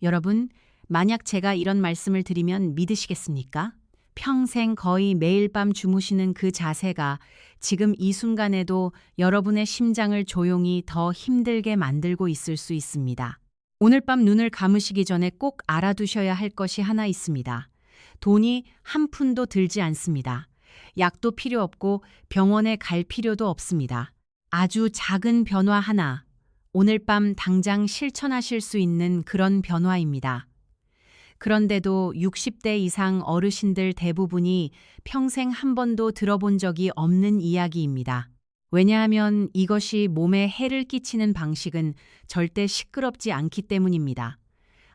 여러분, 만약 제가 이런 말씀을 드리면 믿으시겠습니까? 평생 거의 매일 밤 주무시는 그 자세가 지금 이 순간에도 여러분의 심장을 조용히 더 힘들게 만들고 있을 수 있습니다. 오늘 밤 눈을 감으시기 전에 꼭 알아두셔야 할 것이 하나 있습니다. 돈이 한 푼도 들지 않습니다. 약도 필요 없고 병원에 갈 필요도 없습니다. 아주 작은 변화 하나, 오늘 밤 당장 실천하실 수 있는 그런 변화입니다. 그런데도 60대 이상 어르신들 대부분이 평생 한 번도 들어본 적이 없는 이야기입니다. 왜냐하면 이것이 몸에 해를 끼치는 방식은 절대 시끄럽지 않기 때문입니다.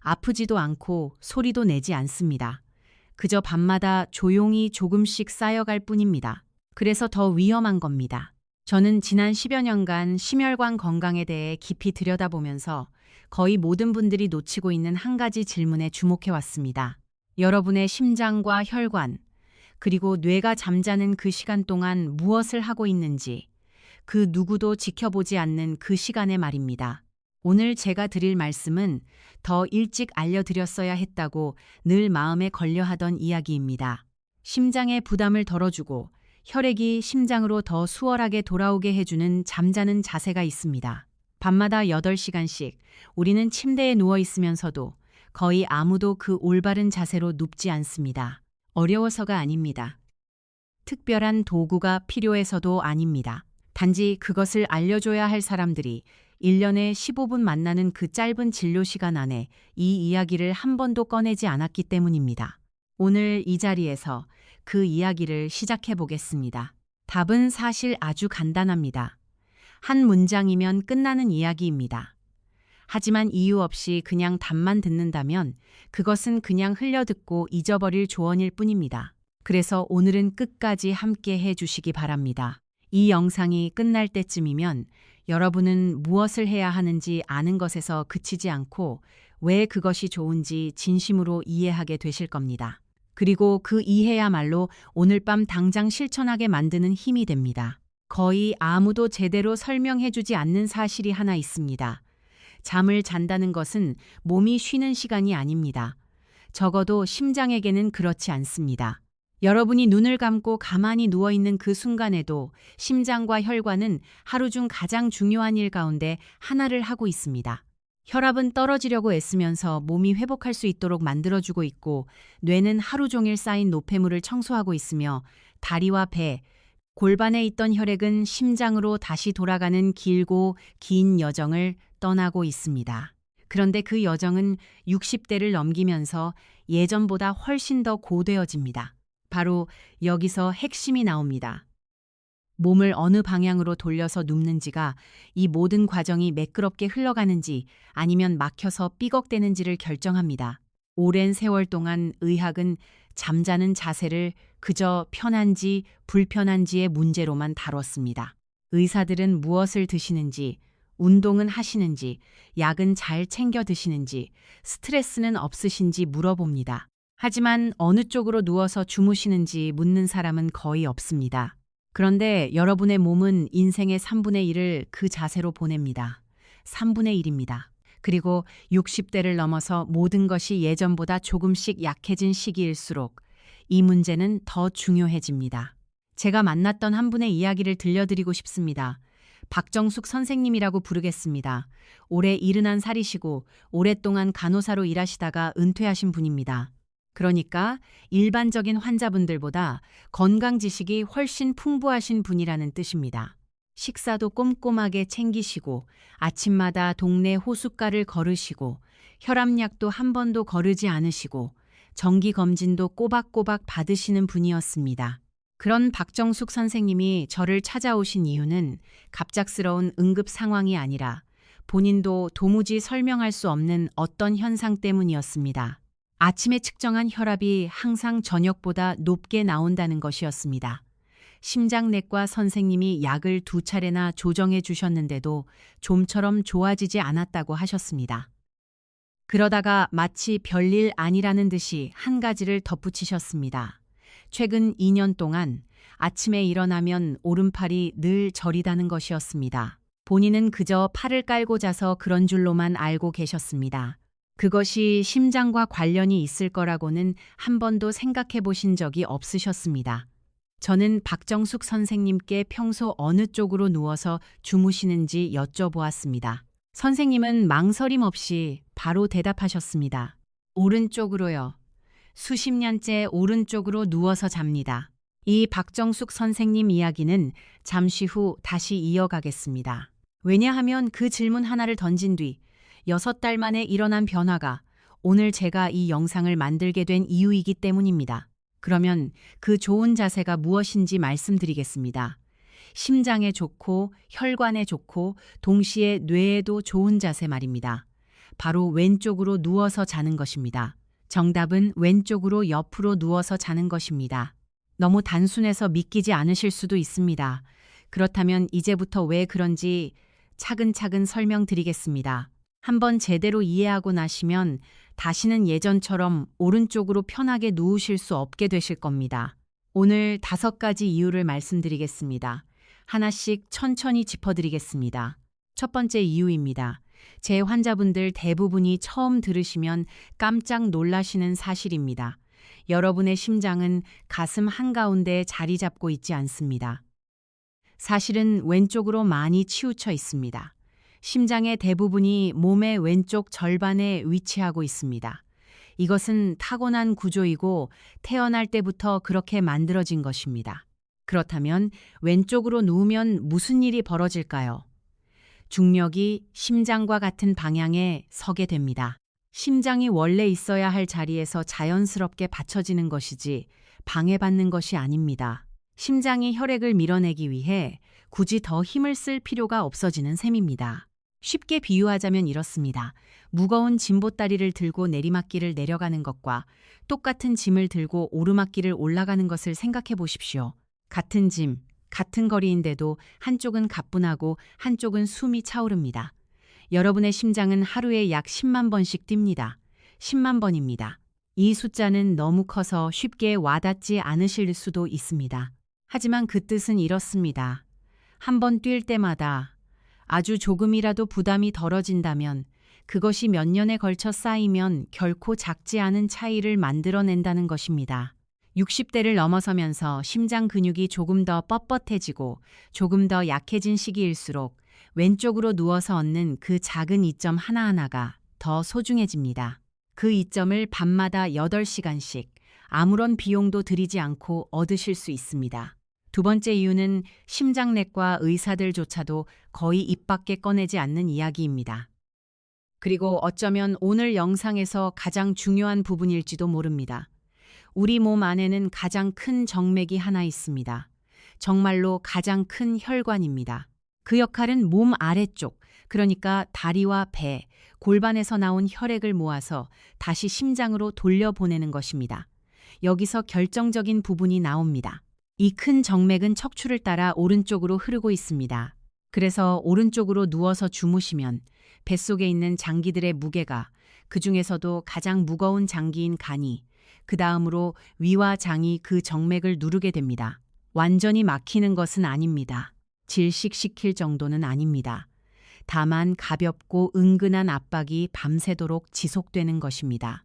아프지도 않고 소리도 내지 않습니다. 그저 밤마다 조용히 조금씩 쌓여갈 뿐입니다. 그래서 더 위험한 겁니다. 저는 지난 10여 년간 심혈관 건강에 대해 깊이 들여다보면서 거의 모든 분들이 놓치고 있는 한 가지 질문에 주목해 왔습니다. 여러분의 심장과 혈관, 그리고 뇌가 잠자는 그 시간 동안 무엇을 하고 있는지, 그 누구도 지켜보지 않는 그 시간에 말입니다. 오늘 제가 드릴 말씀은 더 일찍 알려드렸어야 했다고 늘 마음에 걸려 하던 이야기입니다. 심장의 부담을 덜어주고 혈액이 심장으로 더 수월하게 돌아오게 해주는 잠자는 자세가 있습니다. 밤마다 8시간씩 우리는 침대에 누워 있으면서도 거의 아무도 그 올바른 자세로 눕지 않습니다. 어려워서가 아닙니다. 특별한 도구가 필요해서도 아닙니다. 단지 그것을 알려줘야 할 사람들이 1년에 15분 만나는 그 짧은 진료 시간 안에 이 이야기를 한 번도 꺼내지 않았기 때문입니다. 오늘 이 자리에서 그 이야기를 시작해 보겠습니다. 답은 사실 아주 간단합니다. 한 문장이면 끝나는 이야기입니다. 하지만 이유 없이 그냥 답만 듣는다면 그것은 그냥 흘려듣고 잊어버릴 조언일 뿐입니다. 그래서 오늘은 끝까지 함께 해 주시기 바랍니다. 이 영상이 끝날 때쯤이면 여러분은 무엇을 해야 하는지 아는 것에서 그치지 않고 왜 그것이 좋은지 진심으로 이해하게 되실 겁니다. 그리고 그 이해야말로 오늘 밤 당장 실천하게 만드는 힘이 됩니다. 거의 아무도 제대로 설명해주지 않는 사실이 하나 있습니다. 잠을 잔다는 것은 몸이 쉬는 시간이 아닙니다. 적어도 심장에게는 그렇지 않습니다. 여러분이 눈을 감고 가만히 누워있는 그 순간에도 심장과 혈관은 하루 중 가장 중요한 일 가운데 하나를 하고 있습니다. 혈압은 떨어지려고 애쓰면서 몸이 회복할 수 있도록 만들어주고 있고, 뇌는 하루 종일 쌓인 노폐물을 청소하고 있으며 다리와 배, 골반에 있던 혈액은 심장으로 다시 돌아가는 길고 긴 여정을 떠나고 있습니다. 그런데 그 여정은 60대를 넘기면서 예전보다 훨씬 더 고되어집니다. 바로 여기서 핵심이 나옵니다. 몸을 어느 방향으로 돌려서 눕는지가 이 모든 과정이 매끄럽게 흘러가는지 아니면 막혀서 삐걱대는지를 결정합니다. 오랜 세월 동안 의학은 잠자는 자세를 그저 편한지 불편한지의 문제로만 다뤘습니다. 의사들은 무엇을 드시는지, 운동은 하시는지, 약은 잘 챙겨 드시는지, 스트레스는 없으신지 물어봅니다. 하지만 어느 쪽으로 누워서 주무시는지 묻는 사람은 거의 없습니다. 그런데 여러분의 몸은 인생의 3분의 1을 그 자세로 보냅니다. 3분의 1입니다. 그리고 60대를 넘어서 모든 것이 예전보다 조금씩 약해진 시기일수록 이 문제는 더 중요해집니다. 제가 만났던 한 분의 이야기를 들려드리고 싶습니다. 박정숙 선생님이라고 부르겠습니다. 올해 71살이시고 오랫동안 간호사로 일하시다가 은퇴하신 분입니다. 그러니까 일반적인 환자분들보다 건강 지식이 훨씬 풍부하신 분이라는 뜻입니다. 식사도 꼼꼼하게 챙기시고 아침마다 동네 호숫가를 걸으시고 혈압약도 한 번도 거르지 않으시고 정기검진도 꼬박꼬박 받으시는 분이었습니다. 그런 박정숙 선생님이 저를 찾아오신 이유는 갑작스러운 응급 상황이 아니라 본인도 도무지 설명할 수 없는 어떤 현상 때문이었습니다. 아침에 측정한 혈압이 항상 저녁보다 높게 나온다는 것이었습니다. 심장내과 선생님이 약을 2차례나 조정해 주셨는데도 좀처럼 좋아지지 않았다고 하셨습니다. 그러다가 마치 별일 아니라는 듯이 한 가지를 덧붙이셨습니다. 최근 2년 동안 아침에 일어나면 오른팔이 늘 저리다는 것이었습니다. 본인은 그저 팔을 깔고 자서 그런 줄로만 알고 계셨습니다. 그것이 심장과 관련이 있을 거라고는 한 번도 생각해 보신 적이 없으셨습니다. 저는 박정숙 선생님께 평소 어느 쪽으로 누워서 주무시는지 여쭤보았습니다. 선생님은 망설임 없이 바로 대답하셨습니다. 오른쪽으로요. 수십 년째 오른쪽으로 누워서 잡니다. 이 박정숙 선생님 이야기는 잠시 후 다시 이어가겠습니다. 왜냐하면 그 질문 하나를 던진 뒤 6달 만에 일어난 변화가 오늘 제가 이 영상을 만들게 된 이유이기 때문입니다. 그러면 그 좋은 자세가 무엇인지 말씀드리겠습니다. 심장에 좋고 혈관에 좋고 동시에 뇌에도 좋은 자세 말입니다. 바로 왼쪽으로 누워서 자는 것입니다. 정답은 왼쪽으로 옆으로 누워서 자는 것입니다. 너무 단순해서 믿기지 않으실 수도 있습니다. 그렇다면 이제부터 왜 그런지 차근차근 설명드리겠습니다. 한번 제대로 이해하고 나시면 다시는 예전처럼 오른쪽으로 편하게 누우실 수 없게 되실 겁니다. 오늘 5가지 이유를 말씀드리겠습니다. 하나씩 천천히 짚어드리겠습니다. 첫 번째 이유입니다. 제 환자분들 대부분이 처음 들으시면 깜짝 놀라시는 사실입니다. 여러분의 심장은 가슴 한가운데 자리 잡고 있지 않습니다. 사실은 왼쪽으로 많이 치우쳐 있습니다. 심장의 대부분이 몸의 왼쪽 절반에 위치하고 있습니다. 이것은 타고난 구조이고 태어날 때부터 그렇게 만들어진 것입니다. 그렇다면 왼쪽으로 누우면 무슨 일이 벌어질까요? 중력이 심장과 같은 방향에 서게 됩니다. 심장이 원래 있어야 할 자리에서 자연스럽게 받쳐지는 것이지 방해받는 것이 아닙니다. 심장이 혈액을 밀어내기 위해 굳이 더 힘을 쓸 필요가 없어지는 셈입니다. 쉽게 비유하자면 이렇습니다. 무거운 짐보따리를 들고 내리막길을 내려가는 것과 똑같은 짐을 들고 오르막길을 올라가는 것을 생각해 보십시오. 같은 짐, 같은 거리인데도 한쪽은 가뿐하고 한쪽은 숨이 차오릅니다. 여러분의 심장은 하루에 약 10만 번씩 뜁니다. 10만 번입니다. 이 숫자는 너무 커서 쉽게 와닿지 않으실 수도 있습니다. 하지만 그 뜻은 이렇습니다. 한 번 뛸 때마다 아주 조금이라도 부담이 덜어진다면 그것이 몇 년에 걸쳐 쌓이면 결코 작지 않은 차이를 만들어낸다는 것입니다. 60대를 넘어서면서 심장 근육이 조금 더 뻣뻣해지고 조금 더 약해진 시기일수록 왼쪽으로 누워서 얻는 그 작은 이점 하나하나가 더 소중해집니다. 그 이점을 밤마다 8시간씩 아무런 비용도 들이지 않고 얻으실 수 있습니다. 두 번째 이유는 심장내과 의사들조차도 거의 입 밖에 꺼내지 않는 이야기입니다. 그리고 어쩌면 오늘 영상에서 가장 중요한 부분일지도 모릅니다. 우리 몸 안에는 가장 큰 정맥이 하나 있습니다. 정말로 가장 큰 혈관입니다. 그 역할은 몸 아래쪽, 그러니까 다리와 배, 골반에서 나온 혈액을 모아서 다시 심장으로 돌려보내는 것입니다. 여기서 결정적인 부분이 나옵니다. 이 큰 정맥은 척추를 따라 오른쪽으로 흐르고 있습니다. 그래서 오른쪽으로 누워서 주무시면 뱃속에 있는 장기들의 무게가 그 중에서도 가장 무거운 장기인 간이 그 다음으로 위와 장이 그 정맥을 누르게 됩니다. 완전히 막히는 것은 아닙니다. 질식시킬 정도는 아닙니다. 다만 가볍고 은근한 압박이 밤새도록 지속되는 것입니다.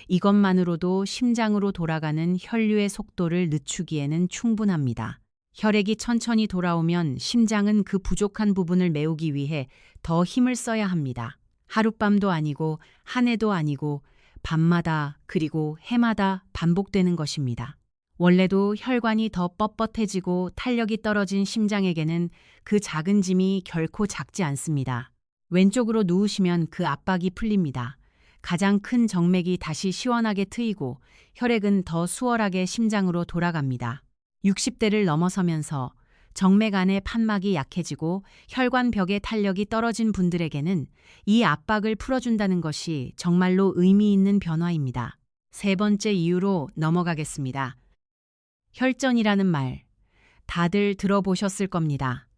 이것만으로도 심장으로 돌아가는 혈류의 속도를 늦추기에는 충분합니다. 혈액이 천천히 돌아오면 심장은 그 부족한 부분을 메우기 위해 더 힘을 써야 합니다. 하룻밤도 아니고 한 해도 아니고 밤마다 그리고 해마다 반복되는 것입니다. 원래도 혈관이 더 뻣뻣해지고 탄력이 떨어진 심장에게는 그 작은 짐이 결코 작지 않습니다. 왼쪽으로 누우시면 그 압박이 풀립니다. 가장 큰 정맥이 다시 시원하게 트이고 혈액은 더 수월하게 심장으로 돌아갑니다. 60대를 넘어서면서 정맥 안의 판막이 약해지고 혈관 벽의 탄력이 떨어진 분들에게는 이 압박을 풀어준다는 것이 정말로 의미 있는 변화입니다. 세 번째 이유로 넘어가겠습니다. 혈전이라는 말, 다들 들어보셨을 겁니다.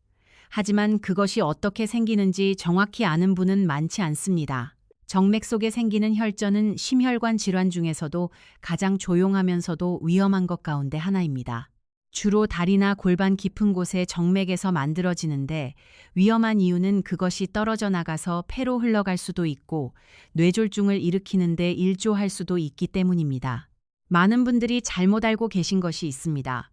하지만 그것이 어떻게 생기는지 정확히 아는 분은 많지 않습니다. 정맥 속에 생기는 혈전은 심혈관 질환 중에서도 가장 조용하면서도 위험한 것 가운데 하나입니다. 주로 다리나 골반 깊은 곳의 정맥에서 만들어지는데 위험한 이유는 그것이 떨어져 나가서 폐로 흘러갈 수도 있고 뇌졸중을 일으키는데 일조할 수도 있기 때문입니다. 많은 분들이 잘못 알고 계신 것이 있습니다.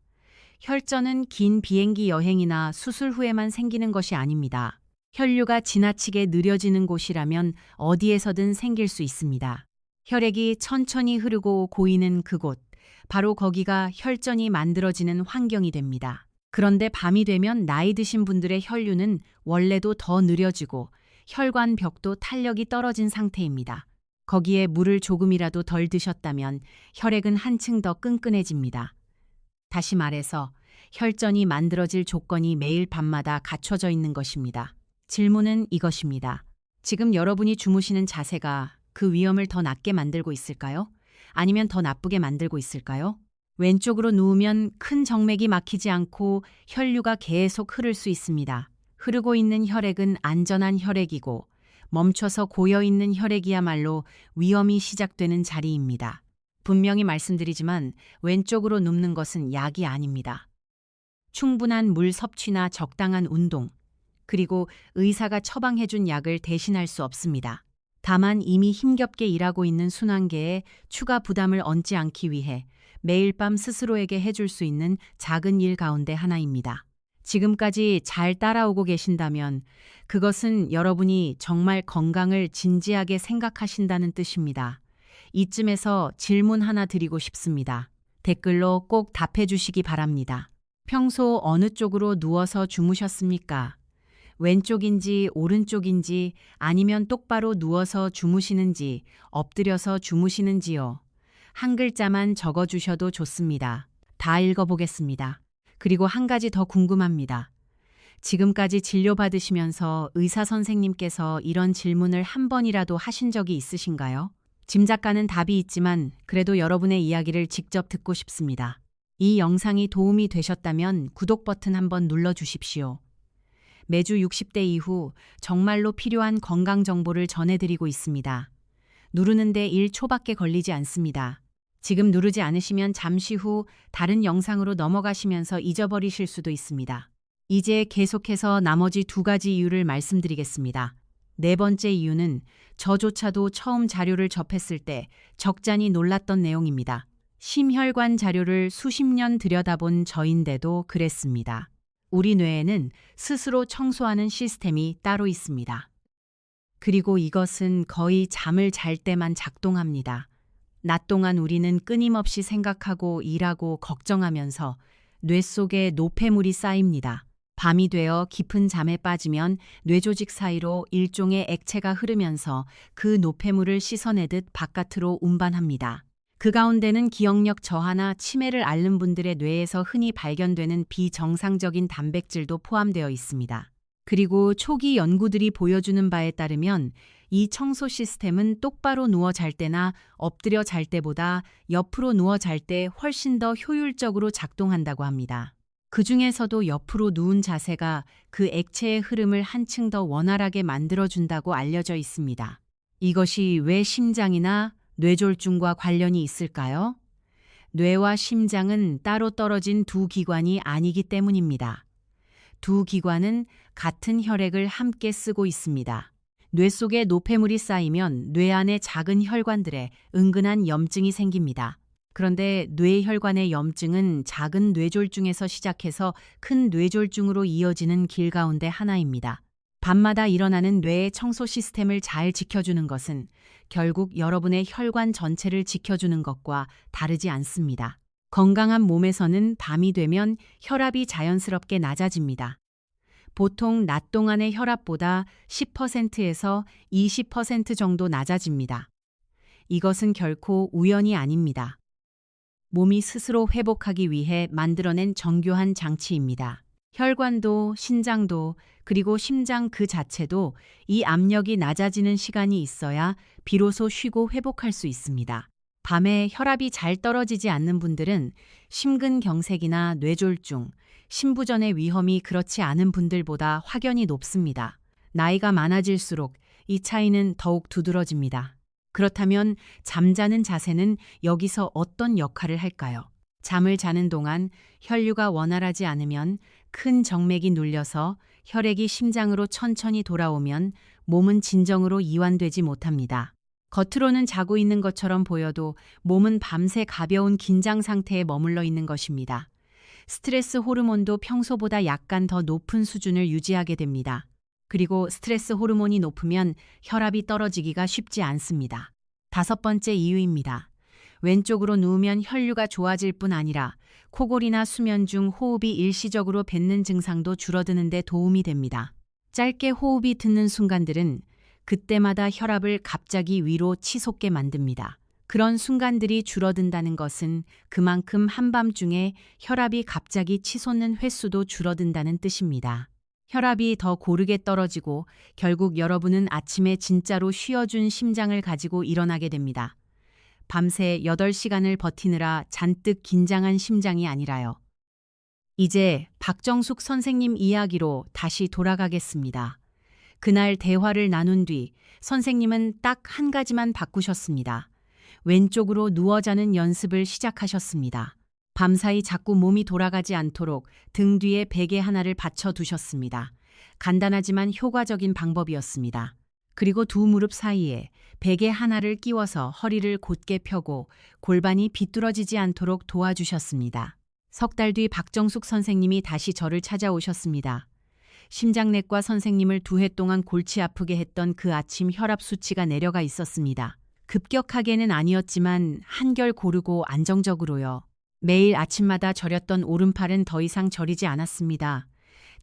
혈전은 긴 비행기 여행이나 수술 후에만 생기는 것이 아닙니다. 혈류가 지나치게 느려지는 곳이라면 어디에서든 생길 수 있습니다. 혈액이 천천히 흐르고 고이는 그곳, 바로 거기가 혈전이 만들어지는 환경이 됩니다. 그런데 밤이 되면 나이 드신 분들의 혈류는 원래도 더 느려지고 혈관벽도 탄력이 떨어진 상태입니다. 거기에 물을 조금이라도 덜 드셨다면 혈액은 한층 더 끈끈해집니다. 다시 말해서 혈전이 만들어질 조건이 매일 밤마다 갖춰져 있는 것입니다. 질문은 이것입니다. 지금 여러분이 주무시는 자세가 그 위험을 더 낮게 만들고 있을까요? 아니면 더 나쁘게 만들고 있을까요? 왼쪽으로 누우면 큰 정맥이 막히지 않고 혈류가 계속 흐를 수 있습니다. 흐르고 있는 혈액은 안전한 혈액이고 멈춰서 고여있는 혈액이야말로 위험이 시작되는 자리입니다. 분명히 말씀드리지만 왼쪽으로 눕는 것은 약이 아닙니다. 충분한 물 섭취나 적당한 운동, 그리고 의사가 처방해준 약을 대신할 수 없습니다. 다만 이미 힘겹게 일하고 있는 순환계에 추가 부담을 얹지 않기 위해 매일 밤 스스로에게 해줄 수 있는 작은 일 가운데 하나입니다. 지금까지 잘 따라오고 계신다면 그것은 여러분이 정말 건강을 진지하게 생각하신다는 뜻입니다. 이쯤에서 질문 하나 드리고 싶습니다. 댓글로 꼭 답해 주시기 바랍니다. 평소 어느 쪽으로 누워서 주무셨습니까? 왼쪽인지 오른쪽인지 아니면 똑바로 누워서 주무시는지 엎드려서 주무시는지요. 한 글자만 적어주셔도 좋습니다. 다 읽어보겠습니다. 그리고 한 가지 더 궁금합니다. 지금까지 진료받으시면서 의사 선생님께서 이런 질문을 한 번이라도 하신 적이 있으신가요? 짐작가는 답이 있지만 그래도 여러분의 이야기를 직접 듣고 싶습니다. 이 영상이 도움이 되셨다면 구독 버튼 한번 눌러주십시오. 매주 60대 이후 정말로 필요한 건강 정보를 전해드리고 있습니다. 누르는데 1초밖에 걸리지 않습니다. 지금 누르지 않으시면 잠시 후 다른 영상으로 넘어가시면서 잊어버리실 수도 있습니다. 이제 계속해서 나머지 2가지 이유를 말씀드리겠습니다. 네 번째 이유는 저조차도 처음 자료를 접했을 때 적잖이 놀랐던 내용입니다. 심혈관 자료를 수십 년 들여다본 저인데도 그랬습니다. 우리 뇌에는 스스로 청소하는 시스템이 따로 있습니다. 그리고 이것은 거의 잠을 잘 때만 작동합니다. 낮 동안 우리는 끊임없이 생각하고 일하고 걱정하면서 뇌 속에 노폐물이 쌓입니다. 밤이 되어 깊은 잠에 빠지면 뇌조직 사이로 일종의 액체가 흐르면서 그 노폐물을 씻어내듯 바깥으로 운반합니다. 그 가운데는 기억력 저하나 치매를 앓는 분들의 뇌에서 흔히 발견되는 비정상적인 단백질도 포함되어 있습니다. 그리고 초기 연구들이 보여주는 바에 따르면 이 청소 시스템은 똑바로 누워 잘 때나 엎드려 잘 때보다 옆으로 누워 잘 때 훨씬 더 효율적으로 작동한다고 합니다. 그 중에서도 옆으로 누운 자세가 그 액체의 흐름을 한층 더 원활하게 만들어준다고 알려져 있습니다. 이것이 왜 심장이나 뇌졸중과 관련이 있을까요? 뇌와 심장은 따로 떨어진 두 기관이 아니기 때문입니다. 두 기관은 같은 혈액을 함께 쓰고 있습니다. 뇌 속에 노폐물이 쌓이면 뇌 안의 작은 혈관들에 은근한 염증이 생깁니다. 그런데 뇌혈관의 염증은 작은 뇌졸중에서 시작해서 큰 뇌졸중으로 이어지는 길 가운데 하나입니다. 밤마다 일어나는 뇌의 청소 시스템을 잘 지켜주는 것은 결국 여러분의 혈관 전체를 지켜주는 것과 다르지 않습니다. 건강한 몸에서는 밤이 되면 혈압이 자연스럽게 낮아집니다. 보통 낮 동안의 혈압보다 10%에서 20% 정도 낮아집니다. 이것은 결코 우연이 아닙니다. 몸이 스스로 회복하기 위해 만들어낸 정교한 장치입니다. 혈관도 신장도 그리고 심장 그 자체도 이 압력이 낮아지는 시간이 있어야 비로소 쉬고 회복할 수 있습니다. 밤에 혈압이 잘 떨어지지 않는 분들은 심근경색이나 뇌졸중, 심부전의 위험이 그렇지 않은 분들보다 확연히 높습니다. 나이가 많아질수록 이 차이는 더욱 두드러집니다. 그렇다면 잠자는 자세는 여기서 어떤 역할을 할까요? 잠을 자는 동안 혈류가 원활하지 않으면 큰 정맥이 눌려서 혈액이 심장으로 천천히 돌아오면 몸은 진정으로 이완되지 못합니다. 겉으로는 자고 있는 것처럼 보여도 몸은 밤새 가벼운 긴장 상태에 머물러 있는 것입니다. 스트레스 호르몬도 평소보다 약간 더 높은 수준을 유지하게 됩니다. 그리고 스트레스 호르몬이 높으면 혈압이 떨어지기가 쉽지 않습니다. 5번째 이유입니다. 왼쪽으로 누우면 혈류가 좋아질 뿐 아니라 코골이나 수면 중 호흡이 일시적으로 뱉는 증상도 줄어드는 데 도움이 됩니다. 짧게 호흡이 듣는 순간들은 그때마다 혈압을 갑자기 위로 치솟게 만듭니다. 그런 순간들이 줄어든다는 것은 그만큼 한밤중에 혈압이 갑자기 치솟는 횟수도 줄어든다는 뜻입니다. 혈압이 더 고르게 떨어지고 결국 여러분은 아침에 진짜로 쉬어준 심장을 가지고 일어나게 됩니다. 밤새 8시간을 버티느라 잔뜩 긴장한 심장이 아니라요. 이제 박정숙 선생님 이야기로 다시 돌아가겠습니다. 그날 대화를 나눈 뒤 선생님은 딱 한 가지만 바꾸셨습니다. 왼쪽으로 누워 자는 연습을 시작하셨습니다. 밤사이 자꾸 몸이 돌아가지 않도록 등 뒤에 베개 하나를 받쳐 두셨습니다. 간단하지만 효과적인 방법이었습니다. 그리고 두 무릎 사이에 베개 하나를 끼워서 허리를 곧게 펴고 골반이 비뚤어지지 않도록 도와주셨습니다. 석 달 뒤 박정숙 선생님이 다시 저를 찾아오셨습니다. 심장내과 선생님을 2해 동안 골치 아프게 했던 그 아침 혈압 수치가 내려가 있었습니다. 급격하게는 아니었지만 한결 고르고 안정적으로요. 매일 아침마다 저렸던 오른팔은 더 이상 저리지 않았습니다.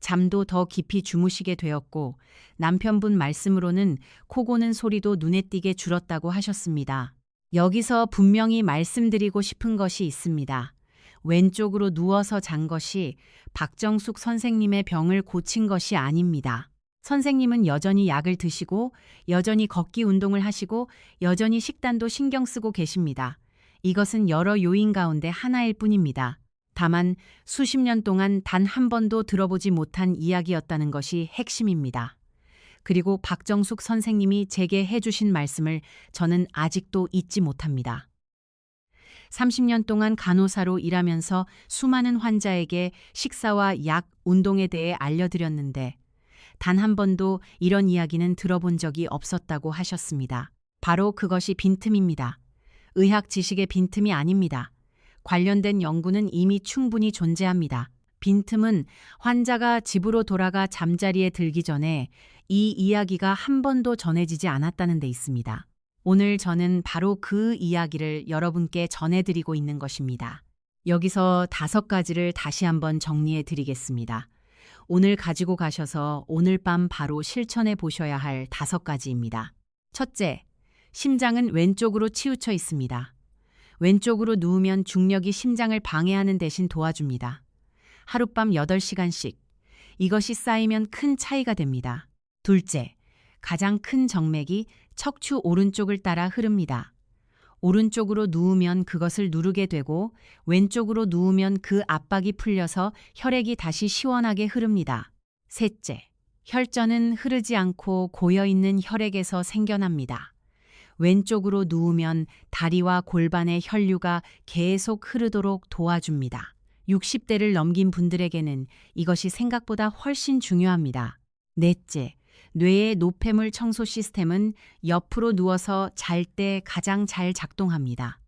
잠도 더 깊이 주무시게 되었고 남편분 말씀으로는 코 고는 소리도 눈에 띄게 줄었다고 하셨습니다. 여기서 분명히 말씀드리고 싶은 것이 있습니다. 왼쪽으로 누워서 잔 것이 박정숙 선생님의 병을 고친 것이 아닙니다. 선생님은 여전히 약을 드시고 여전히 걷기 운동을 하시고 여전히 식단도 신경 쓰고 계십니다. 이것은 여러 요인 가운데 하나일 뿐입니다. 다만 수십 년 동안 단 한 번도 들어보지 못한 이야기였다는 것이 핵심입니다. 그리고 박정숙 선생님이 제게 해주신 말씀을 저는 아직도 잊지 못합니다. 30년 동안 간호사로 일하면서 수많은 환자에게 식사와 약, 운동에 대해 알려드렸는데 단 한 번도 이런 이야기는 들어본 적이 없었다고 하셨습니다. 바로 그것이 빈틈입니다. 의학 지식의 빈틈이 아닙니다. 관련된 연구는 이미 충분히 존재합니다. 빈틈은 환자가 집으로 돌아가 잠자리에 들기 전에 이 이야기가 한 번도 전해지지 않았다는 데 있습니다. 오늘 저는 바로 그 이야기를 여러분께 전해드리고 있는 것입니다. 여기서 5가지를 다시 한번 정리해 드리겠습니다. 오늘 가지고 가셔서 오늘 밤 바로 실천해 보셔야 할 5가지입니다. 첫째, 심장은 왼쪽으로 치우쳐 있습니다. 왼쪽으로 누우면 중력이 심장을 방해하는 대신 도와줍니다. 하룻밤 8시간씩. 이것이 쌓이면 큰 차이가 됩니다. 둘째, 가장 큰 정맥이 척추 오른쪽을 따라 흐릅니다. 오른쪽으로 누우면 그것을 누르게 되고 왼쪽으로 누우면 그 압박이 풀려서 혈액이 다시 시원하게 흐릅니다. 셋째, 혈전은 흐르지 않고 고여있는 혈액에서 생겨납니다. 왼쪽으로 누우면 다리와 골반의 혈류가 계속 흐르도록 도와줍니다. 60대를 넘긴 분들에게는 이것이 생각보다 훨씬 중요합니다. 넷째, 뇌의 노폐물 청소 시스템은 옆으로 누워서 잘 때 가장 잘 작동합니다.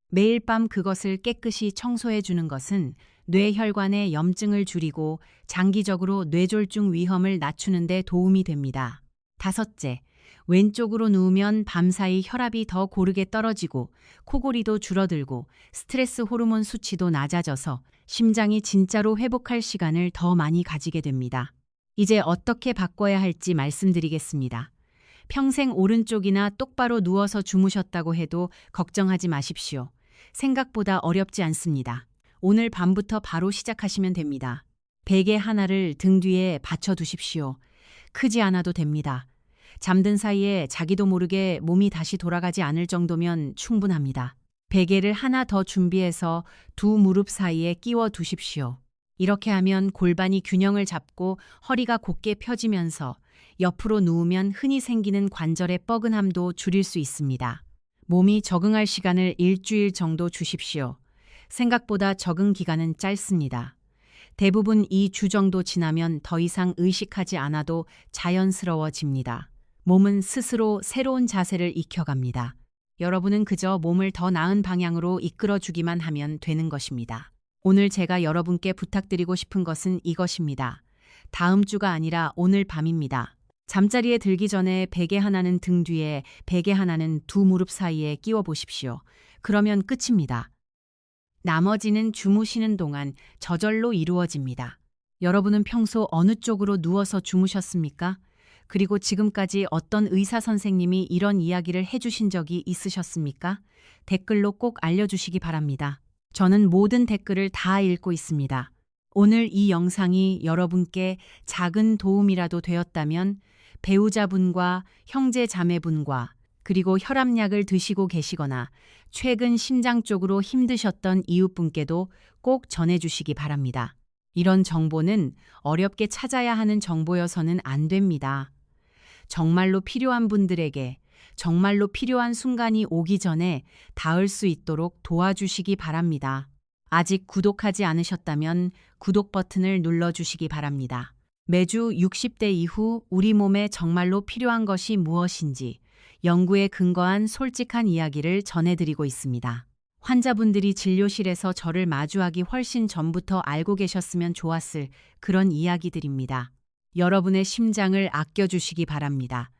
매일 밤 그것을 깨끗이 청소해 주는 것은 뇌혈관의 염증을 줄이고 장기적으로 뇌졸중 위험을 낮추는 데 도움이 됩니다. 다섯째, 왼쪽으로 누우면 밤사이 혈압이 더 고르게 떨어지고 코골이도 줄어들고 스트레스 호르몬 수치도 낮아져서 심장이 진짜로 회복할 시간을 더 많이 가지게 됩니다. 이제 어떻게 바꿔야 할지 말씀드리겠습니다. 평생 오른쪽이나 똑바로 누워서 주무셨다고 해도 걱정하지 마십시오. 생각보다 어렵지 않습니다. 오늘 밤부터 바로 시작하시면 됩니다. 베개 하나를 등 뒤에 받쳐 두십시오. 크지 않아도 됩니다. 잠든 사이에 자기도 모르게 몸이 다시 돌아가지 않을 정도면 충분합니다. 베개를 하나 더 준비해서 두 무릎 사이에 끼워 두십시오. 이렇게 하면 골반이 균형을 잡고 허리가 곧게 펴지면서 옆으로 누우면 흔히 생기는 관절의 뻐근함도 줄일 수 있습니다. 몸이 적응할 시간을 일주일 정도 주십시오. 생각보다 적응 기간은 짧습니다. 대부분 2주 정도 지나면 더 이상 의식하지 않아도 자연스러워집니다. 몸은 스스로 새로운 자세를 익혀갑니다. 여러분은 그저 몸을 더 나은 방향으로 이끌어주기만 하면 되는 것입니다. 오늘 제가 여러분께 부탁드리고 싶은 것은 이것입니다. 다음 주가 아니라 오늘 밤입니다. 잠자리에 들기 전에 베개 하나는 등 뒤에, 베개 하나는 두 무릎 사이에 끼워 보십시오. 그러면 끝입니다. 나머지는 주무시는 동안 저절로 이루어집니다. 여러분은 평소 어느 쪽으로 누워서 주무셨습니까? 그리고 지금까지 어떤 의사 선생님이 이런 이야기를 해주신 적이 있으셨습니까? 댓글로 꼭 알려주시기 바랍니다. 저는 모든 댓글을 다 읽고 있습니다. 오늘 이 영상이 여러분께 작은 도움이라도 되었다면 배우자분과 형제 자매분과 그리고 혈압약을 드시고 계시거나 최근 심장 쪽으로 힘드셨던 이웃분께도 꼭 전해주시기 바랍니다. 이런 정보는 어렵게 찾아야 하는 정보여서는 안 됩니다. 정말로 필요한 분들에게 정말로 필요한 순간이 오기 전에 닿을 수 있도록 도와주시기 바랍니다. 아직 구독하지 않으셨다면 구독 버튼을 눌러주시기 바랍니다. 매주 60대 이후 우리 몸에 정말로 필요한 것이 무엇인지 연구에 근거한 솔직한 이야기를 전해드리고 있습니다. 환자분들이 진료실에서 저를 마주하기 훨씬 전부터 알고 계셨으면 좋았을 그런 이야기들입니다. 여러분의 심장을 아껴주시기 바랍니다.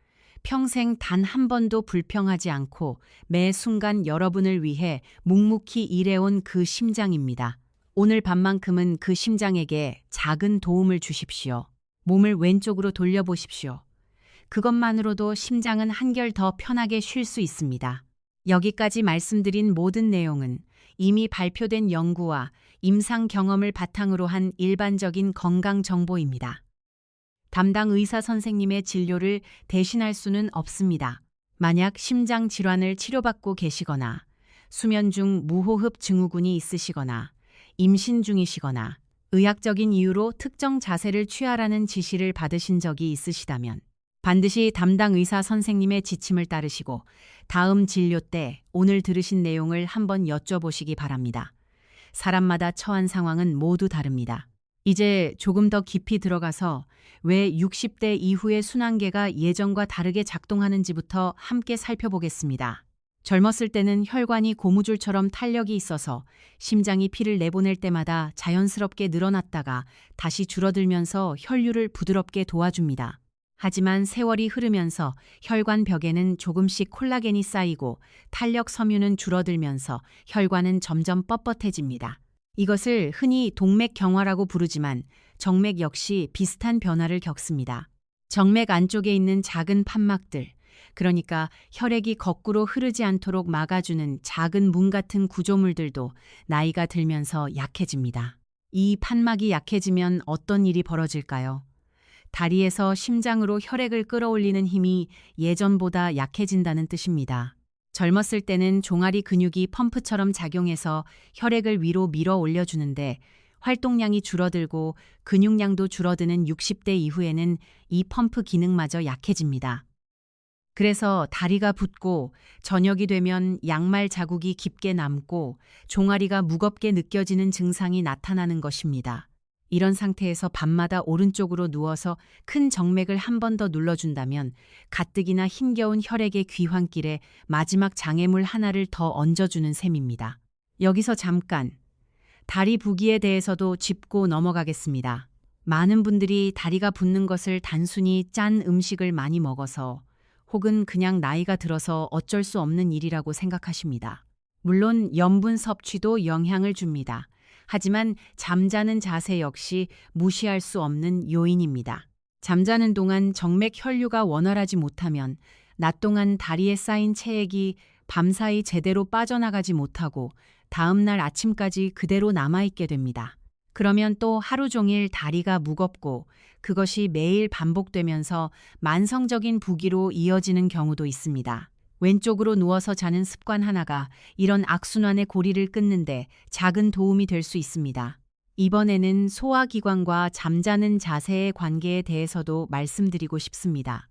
평생 단 한 번도 불평하지 않고 매 순간 여러분을 위해 묵묵히 일해온 그 심장입니다. 오늘 밤만큼은 그 심장에게 작은 도움을 주십시오. 몸을 왼쪽으로 돌려보십시오. 그것만으로도 심장은 한결 더 편하게 쉴 수 있습니다. 여기까지 말씀드린 모든 내용은 이미 발표된 연구와 임상 경험을 바탕으로 한 일반적인 건강 정보입니다. 담당 의사 선생님의 진료를 대신할 수는 없습니다. 만약 심장 질환을 치료받고 계시거나 수면 중 무호흡 증후군이 있으시거나 임신 중이시거나 의학적인 이유로 특정 자세를 취하라는 지시를 받으신 적이 있으시다면 반드시 담당 의사 선생님의 지침을 따르시고 다음 진료 때 오늘 들으신 내용을 한번 여쭤보시기 바랍니다. 사람마다 처한 상황은 모두 다릅니다. 이제 조금 더 깊이 들어가서 왜 60대 이후의 순환계가 예전과 다르게 작동하는지부터 함께 살펴보겠습니다. 젊었을 때는 혈관이 고무줄처럼 탄력이 있어서 심장이 피를 내보낼 때마다 자연스럽게 늘어났다가 다시 줄어들면서 혈류를 부드럽게 도와줍니다. 하지만 세월이 흐르면서 혈관 벽에는 조금씩 콜라겐이 쌓이고 탄력 섬유는 줄어들면서 혈관은 점점 뻣뻣해집니다. 이것을 흔히 동맥 경화라고 부르지만 정맥 역시 비슷한 변화를 겪습니다. 정맥 안쪽에 있는 작은 판막들, 그러니까 혈액이 거꾸로 흐르지 않도록 막아주는 작은 문 같은 구조물들도 나이가 들면서 약해집니다. 이 판막이 약해지면 어떤 일이 벌어질까요? 다리에서 심장으로 혈액을 끌어올리는 힘이 예전보다 약해진다는 뜻입니다. 젊었을 때는 종아리 근육이 펌프처럼 작용해서 혈액을 위로 밀어 올려주는데 활동량이 줄어들고 근육량도 줄어드는 60대 이후에는 이 펌프 기능마저 약해집니다. 그래서 다리가 붓고 저녁이 되면 양말 자국이 깊게 남고 종아리가 무겁게 느껴지는 증상이 나타나는 것입니다. 이런 상태에서 밤마다 오른쪽으로 누워서 큰 정맥을 한 번 더 눌러준다면 가뜩이나 힘겨운 혈액의 귀환길에 마지막 장애물 하나를 더 얹어주는 셈입니다. 여기서 잠깐 다리 부기에 대해서도 짚고 넘어가겠습니다. 많은 분들이 다리가 붓는 것을 단순히 짠 음식을 많이 먹어서 혹은 그냥 나이가 들어서 어쩔 수 없는 일이라고 생각하십니다. 물론 염분 섭취도 영향을 줍니다. 하지만 잠자는 자세 역시 무시할 수 없는 요인입니다. 잠자는 동안 정맥 혈류가 원활하지 못하면 낮 동안 다리에 쌓인 체액이 밤사이 제대로 빠져나가지 못하고 다음날 아침까지 그대로 남아있게 됩니다. 그러면 또 하루 종일 다리가 무겁고 그것이 매일 반복되면서 만성적인 부기로 이어지는 경우도 있습니다. 왼쪽으로 누워서 자는 습관 하나가 이런 악순환의 고리를 끊는데 작은 도움이 될 수 있습니다. 이번에는 소화기관과 잠자는 자세의 관계에 대해서도 말씀드리고 싶습니다.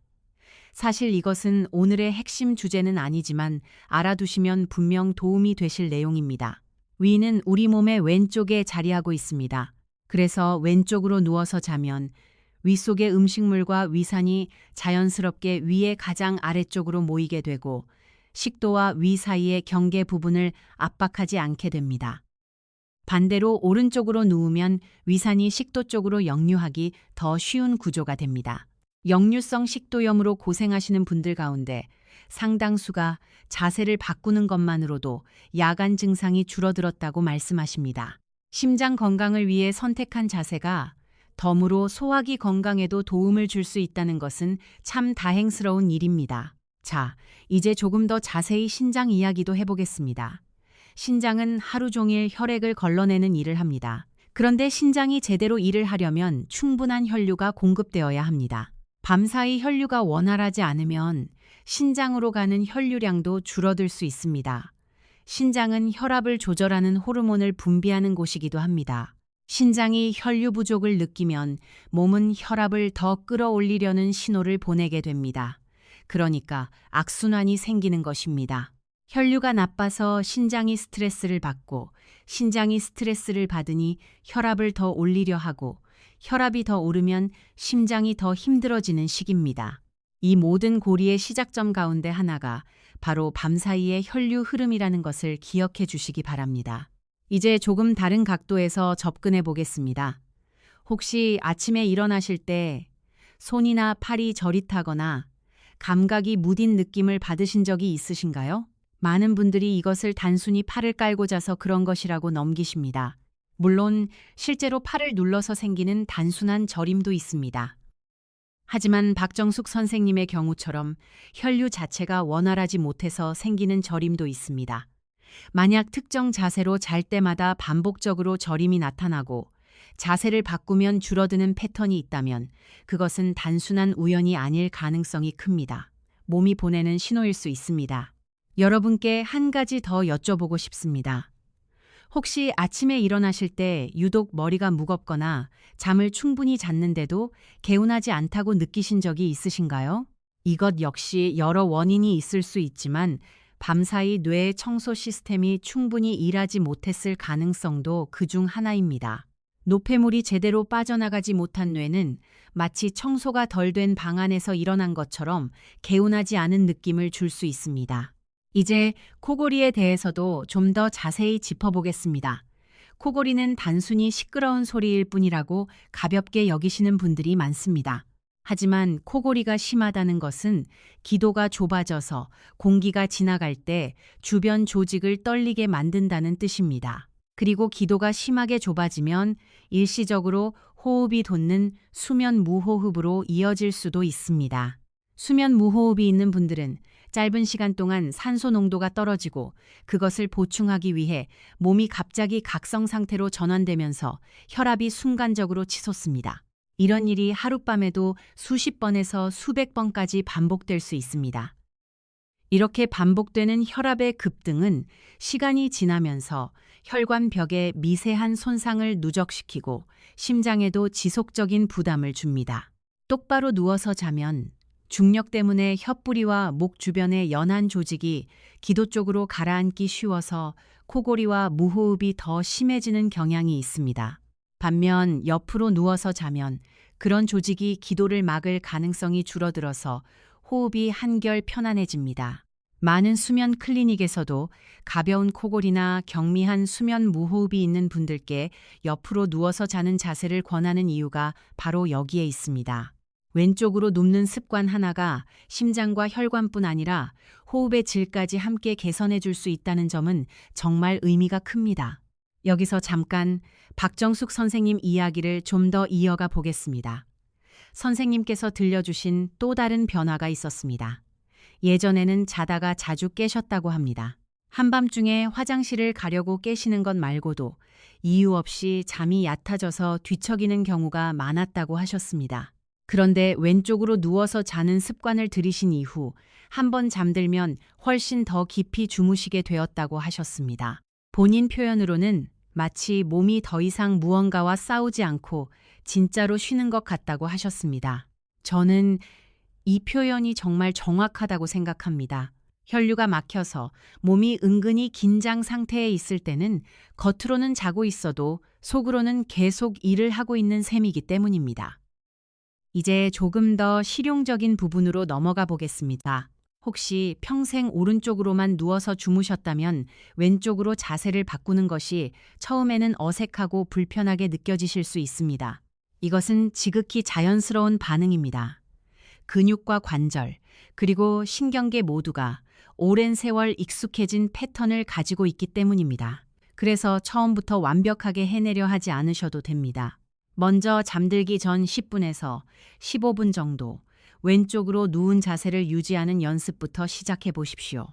사실 이것은 오늘의 핵심 주제는 아니지만 알아두시면 분명 도움이 되실 내용입니다. 위는 우리 몸의 왼쪽에 자리하고 있습니다. 그래서 왼쪽으로 누워서 자면 위 속의 음식물과 위산이 자연스럽게 위의 가장 아래쪽으로 모이게 되고 식도와 위 사이의 경계 부분을 압박하지 않게 됩니다. 반대로 오른쪽으로 누우면 위산이 식도 쪽으로 역류하기 더 쉬운 구조가 됩니다. 역류성 식도염으로 고생하시는 분들 가운데 상당수가 자세를 바꾸는 것만으로도 야간 증상이 줄어들었다고 말씀하십니다. 심장 건강을 위해 선택한 자세가 덤으로 소화기 건강에도 도움을 줄 수 있다는 것은 참 다행스러운 일입니다. 자, 이제 조금 더 자세히 신장 이야기도 해보겠습니다. 신장은 하루 종일 혈액을 걸러내는 일을 합니다. 그런데 신장이 제대로 일을 하려면 충분한 혈류가 공급되어야 합니다. 밤사이 혈류가 원활하지 않으면 신장으로 가는 혈류량도 줄어들 수 있습니다. 신장은 혈압을 조절하는 호르몬을 분비하는 곳이기도 합니다. 신장이 혈류 부족을 느끼면 몸은 혈압을 더 끌어올리려는 신호를 보내게 됩니다. 그러니까 악순환이 생기는 것입니다. 혈류가 나빠서 신장이 스트레스를 받고 신장이 스트레스를 받으니 혈압을 더 올리려 하고 혈압이 더 오르면 심장이 더 힘들어지는 시기입니다. 이 모든 고리의 시작점 가운데 하나가 바로 밤사이의 혈류 흐름이라는 것을 기억해 주시기 바랍니다. 이제 조금 다른 각도에서 접근해 보겠습니다. 혹시 아침에 일어나실 때 손이나 팔이 저릿하거나 감각이 무딘 느낌을 받으신 적이 있으신가요? 많은 분들이 이것을 단순히 팔을 깔고 자서 그런 것이라고 넘기십니다. 물론 실제로 팔을 눌러서 생기는 단순한 저림도 있습니다. 하지만 박정숙 선생님의 경우처럼 혈류 자체가 원활하지 못해서 생기는 저림도 있습니다. 만약 특정 자세로 잘 때마다 반복적으로 저림이 나타나고 자세를 바꾸면 줄어드는 패턴이 있다면 그것은 단순한 우연이 아닐 가능성이 큽니다. 몸이 보내는 신호일 수 있습니다. 여러분께 한 가지 더 여쭤보고 싶습니다. 혹시 아침에 일어나실 때 유독 머리가 무겁거나 잠을 충분히 잤는데도 개운하지 않다고 느끼신 적이 있으신가요? 이것 역시 여러 원인이 있을 수 있지만 밤사이 뇌의 청소 시스템이 충분히 일하지 못했을 가능성도 그중 하나입니다. 노폐물이 제대로 빠져나가지 못한 뇌는 마치 청소가 덜 된 방 안에서 일어난 것처럼 개운하지 않은 느낌을 줄 수 있습니다. 이제 코골이에 대해서도 좀 더 자세히 짚어보겠습니다. 코골이는 단순히 시끄러운 소리일 뿐이라고 가볍게 여기시는 분들이 많습니다. 하지만 코골이가 심하다는 것은 기도가 좁아져서 공기가 지나갈 때 주변 조직을 떨리게 만든다는 뜻입니다. 그리고 기도가 심하게 좁아지면 일시적으로 호흡이 돋는 수면 무호흡으로 이어질 수도 있습니다. 수면 무호흡이 있는 분들은 짧은 시간 동안 산소 농도가 떨어지고 그것을 보충하기 위해 몸이 갑자기 각성 상태로 전환되면서 혈압이 순간적으로 치솟습니다. 이런 일이 하룻밤에도 수십 번에서 수백 번까지 반복될 수 있습니다. 이렇게 반복되는 혈압의 급등은 시간이 지나면서 혈관벽에 미세한 손상을 누적시키고 심장에도 지속적인 부담을 줍니다. 똑바로 누워서 자면 중력 때문에 혀뿌리와 목 주변의 연한 조직이 기도 쪽으로 가라앉기 쉬워서 코골이와 무호흡이 더 심해지는 경향이 있습니다. 반면 옆으로 누워서 자면 그런 조직이 기도를 막을 가능성이 줄어들어서 호흡이 한결 편안해집니다. 많은 수면 클리닉에서도 가벼운 코골이나 경미한 수면 무호흡이 있는 분들께 옆으로 누워서 자는 자세를 권하는 이유가 바로 여기에 있습니다. 왼쪽으로 눕는 습관 하나가 심장과 혈관뿐 아니라 호흡의 질까지 함께 개선해 줄 수 있다는 점은 정말 의미가 큽니다. 여기서 잠깐 박정숙 선생님 이야기를 좀 더 이어가 보겠습니다. 선생님께서 들려주신 또 다른 변화가 있었습니다. 예전에는 자다가 자주 깨셨다고 합니다. 한밤중에 화장실을 가려고 깨시는 것 말고도 이유 없이 잠이 얕아져서 뒤척이는 경우가 많았다고 하셨습니다. 그런데 왼쪽으로 누워서 자는 습관을 들이신 이후 한 번 잠들면 훨씬 더 깊이 주무시게 되었다고 하셨습니다. 본인 표현으로는 마치 몸이 더 이상 무언가와 싸우지 않고 진짜로 쉬는 것 같다고 하셨습니다. 저는 이 표현이 정말 정확하다고 생각합니다. 혈류가 막혀서 몸이 은근히 긴장 상태에 있을 때는 겉으로는 자고 있어도 속으로는 계속 일을 하고 있는 셈이기 때문입니다. 이제 조금 더 실용적인 부분으로 넘어가 보겠습니다. 혹시 평생 오른쪽으로만 누워서 주무셨다면 왼쪽으로 자세를 바꾸는 것이 처음에는 어색하고 불편하게 느껴지실 수 있습니다. 이것은 지극히 자연스러운 반응입니다. 근육과 관절, 그리고 신경계 모두가 오랜 세월 익숙해진 패턴을 가지고 있기 때문입니다. 그래서 처음부터 완벽하게 해내려 하지 않으셔도 됩니다. 먼저 잠들기 전 10분에서 15분 정도 왼쪽으로 누운 자세를 유지하는 연습부터 시작해 보십시오.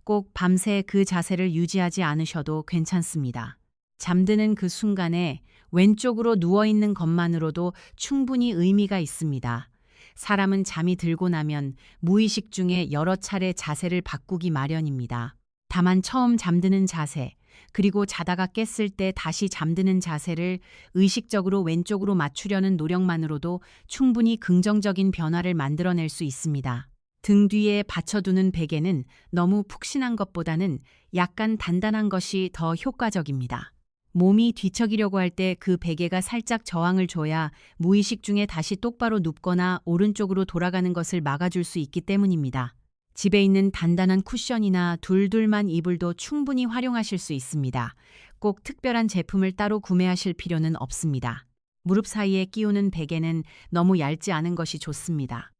꼭 밤새 그 자세를 유지하지 않으셔도 괜찮습니다. 잠드는 그 순간에 왼쪽으로 누워있는 것만으로도 충분히 의미가 있습니다. 사람은 잠이 들고 나면 무의식 중에 여러 차례 자세를 바꾸기 마련입니다. 다만 처음 잠드는 자세, 그리고 자다가 깼을 때 다시 잠드는 자세를 의식적으로 왼쪽으로 맞추려는 노력만으로도 충분히 긍정적인 변화를 만들어낼 수 있습니다. 등 뒤에 받쳐두는 베개는 너무 푹신한 것보다는 약간 단단한 것이 더 효과적입니다. 몸이 뒤척이려고 할 때 그 베개가 살짝 저항을 줘야 무의식 중에 다시 똑바로 눕거나 오른쪽으로 돌아가는 것을 막아줄 수 있기 때문입니다. 집에 있는 단단한 쿠션이나 둘둘만 이불도 충분히 활용하실 수 있습니다. 꼭 특별한 제품을 따로 구매하실 필요는 없습니다. 무릎 사이에 끼우는 베개는 너무 얇지 않은 것이 좋습니다.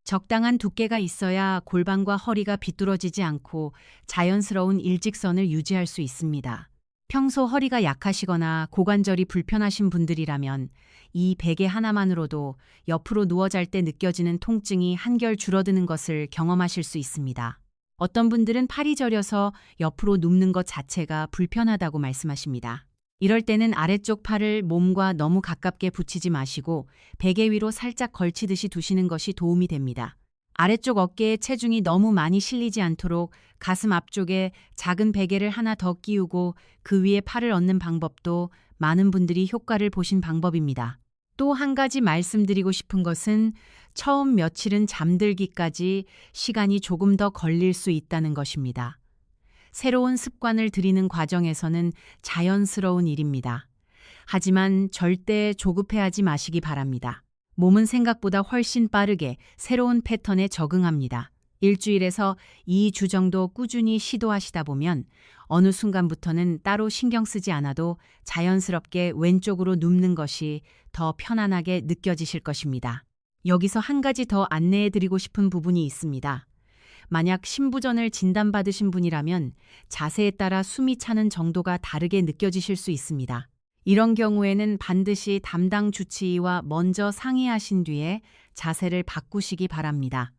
적당한 두께가 있어야 골반과 허리가 비뚤어지지 않고 자연스러운 일직선을 유지할 수 있습니다. 평소 허리가 약하시거나 고관절이 불편하신 분들이라면 이 베개 하나만으로도 옆으로 누워 잘 때 느껴지는 통증이 한결 줄어드는 것을 경험하실 수 있습니다. 어떤 분들은 팔이 저려서 옆으로 눕는 것 자체가 불편하다고 말씀하십니다. 이럴 때는 아래쪽 팔을 몸과 너무 가깝게 붙이지 마시고 베개 위로 살짝 걸치듯이 두시는 것이 도움이 됩니다. 아래쪽 어깨에 체중이 너무 많이 실리지 않도록 가슴 앞쪽에 작은 베개를 하나 더 끼우고 그 위에 팔을 얹는 방법도 많은 분들이 효과를 보신 방법입니다. 또 한 가지 말씀드리고 싶은 것은 처음 며칠은 잠들기까지 시간이 조금 더 걸릴 수 있다는 것입니다. 새로운 습관을 들이는 과정에서는 자연스러운 일입니다. 하지만 절대 조급해하지 마시기 바랍니다. 몸은 생각보다 훨씬 빠르게 새로운 패턴에 적응합니다. 일주일에서 2주 정도 꾸준히 시도하시다 보면 어느 순간부터는 따로 신경 쓰지 않아도 자연스럽게 왼쪽으로 눕는 것이 더 편안하게 느껴지실 것입니다. 여기서 한 가지 더 안내해 드리고 싶은 부분이 있습니다. 만약 신부전을 진단받으신 분이라면 자세에 따라 숨이 차는 정도가 다르게 느껴지실 수 있습니다. 이런 경우에는 반드시 담당 주치의와 먼저 상의하신 뒤에 자세를 바꾸시기 바랍니다.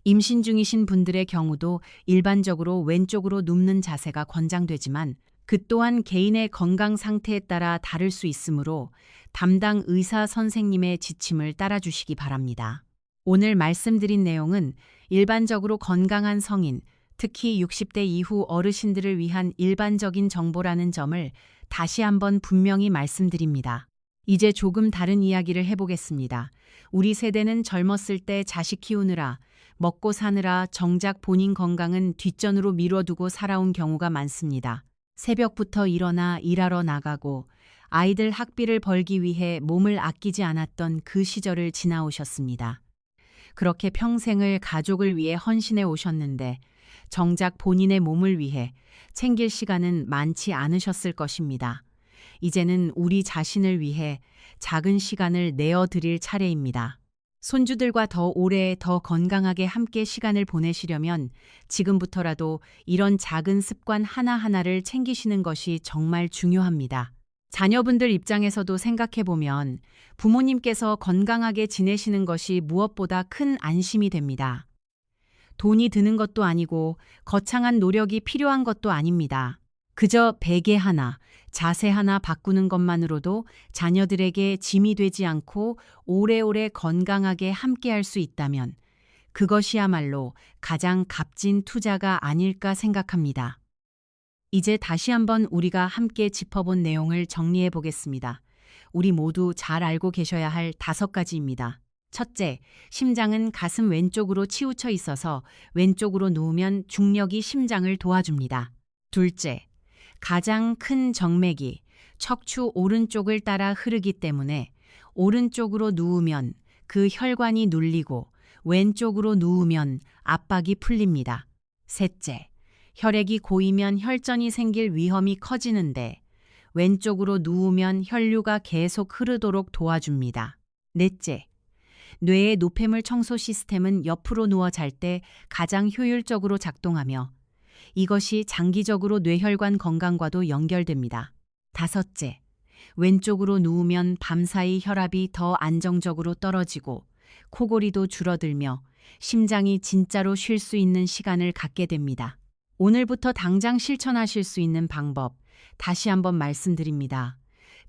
임신 중이신 분들의 경우도 일반적으로 왼쪽으로 눕는 자세가 권장되지만 그 또한 개인의 건강 상태에 따라 다를 수 있으므로 담당 의사 선생님의 지침을 따라주시기 바랍니다. 오늘 말씀드린 내용은 일반적으로 건강한 성인, 특히 60대 이후 어르신들을 위한 일반적인 정보라는 점을 다시 한번 분명히 말씀드립니다. 이제 조금 다른 이야기를 해보겠습니다. 우리 세대는 젊었을 때 자식 키우느라, 먹고 사느라 정작 본인 건강은 뒷전으로 미뤄두고 살아온 경우가 많습니다. 새벽부터 일어나 일하러 나가고 아이들 학비를 벌기 위해 몸을 아끼지 않았던 그 시절을 지나오셨습니다. 그렇게 평생을 가족을 위해 헌신해 오셨는데 정작 본인의 몸을 위해 챙길 시간은 많지 않으셨을 것입니다. 이제는 우리 자신을 위해 작은 시간을 내어드릴 차례입니다. 손주들과 더 오래 더 건강하게 함께 시간을 보내시려면 지금부터라도 이런 작은 습관 하나하나를 챙기시는 것이 정말 중요합니다. 자녀분들 입장에서도 생각해보면 부모님께서 건강하게 지내시는 것이 무엇보다 큰 안심이 됩니다. 돈이 드는 것도 아니고 거창한 노력이 필요한 것도 아닙니다. 그저 베개 하나, 자세 하나 바꾸는 것만으로도 자녀들에게 짐이 되지 않고 오래오래 건강하게 함께할 수 있다면 그것이야말로 가장 값진 투자가 아닐까 생각합니다. 이제 다시 한번 우리가 함께 짚어본 내용을 정리해 보겠습니다. 우리 모두 잘 알고 계셔야 할 5가지입니다. 첫째, 심장은 가슴 왼쪽으로 치우쳐 있어서 왼쪽으로 누우면 중력이 심장을 도와줍니다. 둘째, 가장 큰 정맥이 척추 오른쪽을 따라 흐르기 때문에 오른쪽으로 누우면 그 혈관이 눌리고 왼쪽으로 누우면 압박이 풀립니다. 셋째, 혈액이 고이면 혈전이 생길 위험이 커지는데 왼쪽으로 누우면 혈류가 계속 흐르도록 도와줍니다. 넷째, 뇌의 노폐물 청소 시스템은 옆으로 누워 잘 때 가장 효율적으로 작동하며 이것이 장기적으로 뇌혈관 건강과도 연결됩니다. 다섯째, 왼쪽으로 누우면 밤사이 혈압이 더 안정적으로 떨어지고 코골이도 줄어들며 심장이 진짜로 쉴 수 있는 시간을 갖게 됩니다. 오늘부터 당장 실천하실 수 있는 방법 다시 한번 말씀드립니다.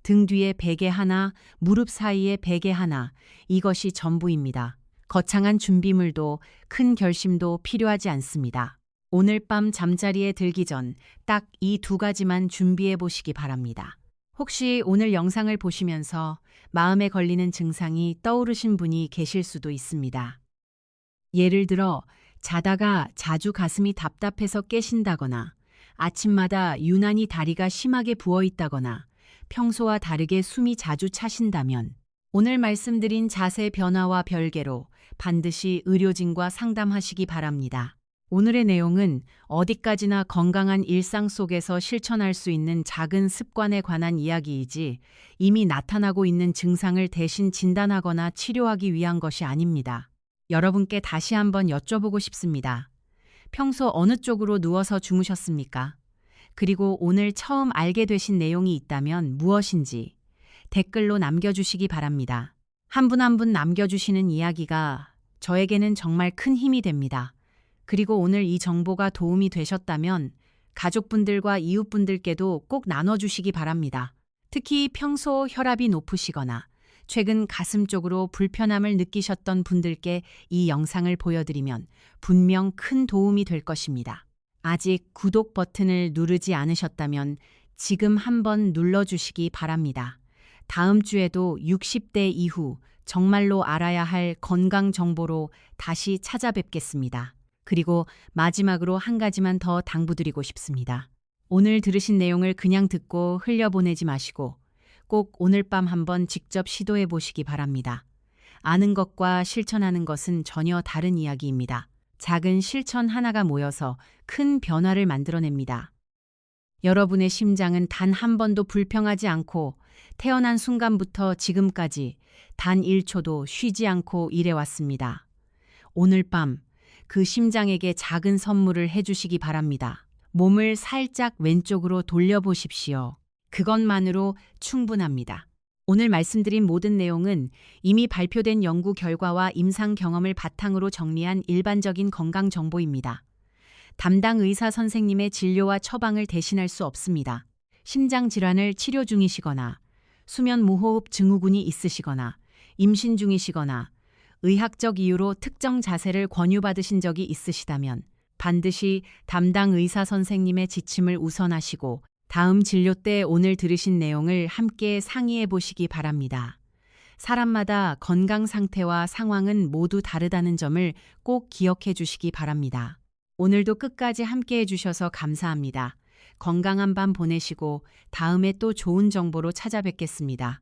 등 뒤에 베개 하나, 무릎 사이에 베개 하나, 이것이 전부입니다. 거창한 준비물도 큰 결심도 필요하지 않습니다. 오늘 밤 잠자리에 들기 전 딱 이 두 가지만 준비해 보시기 바랍니다. 혹시 오늘 영상을 보시면서 마음에 걸리는 증상이 떠오르신 분이 계실 수도 있습니다. 예를 들어 자다가 자주 가슴이 답답해서 깨신다거나 아침마다 유난히 다리가 심하게 부어 있다거나 평소와 다르게 숨이 자주 차신다면 오늘 말씀드린 자세 변화와 별개로 반드시 의료진과 상담하시기 바랍니다. 오늘의 내용은 어디까지나 건강한 일상 속에서 실천할 수 있는 작은 습관에 관한 이야기이지 이미 나타나고 있는 증상을 대신 진단하거나 치료하기 위한 것이 아닙니다. 여러분께 다시 한번 여쭤보고 싶습니다. 평소 어느 쪽으로 누워서 주무셨습니까? 그리고 오늘 처음 알게 되신 내용이 있다면 무엇인지 댓글로 남겨주시기 바랍니다. 한 분 한 분 남겨주시는 이야기가 저에게는 정말 큰 힘이 됩니다. 그리고 오늘 이 정보가 도움이 되셨다면 가족분들과 이웃분들께도 꼭 나눠주시기 바랍니다. 특히 평소 혈압이 높으시거나 최근 가슴 쪽으로 불편함을 느끼셨던 분들께 이 영상을 보여드리면 분명 큰 도움이 될 것입니다. 아직 구독 버튼을 누르지 않으셨다면 지금 한번 눌러주시기 바랍니다. 다음 주에도 60대 이후 정말로 알아야 할 건강 정보로 다시 찾아뵙겠습니다. 그리고 마지막으로 한 가지만 더 당부드리고 싶습니다. 오늘 들으신 내용을 그냥 듣고 흘려보내지 마시고 꼭 오늘 밤 한번 직접 시도해 보시기 바랍니다. 아는 것과 실천하는 것은 전혀 다른 이야기입니다. 작은 실천 하나가 모여서 큰 변화를 만들어냅니다. 여러분의 심장은 단 한 번도 불평하지 않고 태어난 순간부터 지금까지 단 1초도 쉬지 않고 일해왔습니다. 오늘 밤 그 심장에게 작은 선물을 해주시기 바랍니다. 몸을 살짝 왼쪽으로 돌려보십시오. 그것만으로 충분합니다. 오늘 말씀드린 모든 내용은 이미 발표된 연구 결과와 임상 경험을 바탕으로 정리한 일반적인 건강 정보입니다. 담당 의사 선생님의 진료와 처방을 대신할 수 없습니다. 심장 질환을 치료 중이시거나 수면 무호흡 증후군이 있으시거나 임신 중이시거나 의학적 이유로 특정 자세를 권유받으신 적이 있으시다면 반드시 담당 의사 선생님의 지침을 우선하시고 다음 진료 때 오늘 들으신 내용을 함께 상의해 보시기 바랍니다. 사람마다 건강 상태와 상황은 모두 다르다는 점을 꼭 기억해 주시기 바랍니다. 오늘도 끝까지 함께 해주셔서 감사합니다. 건강한 밤 보내시고 다음에 또 좋은 정보로 찾아뵙겠습니다.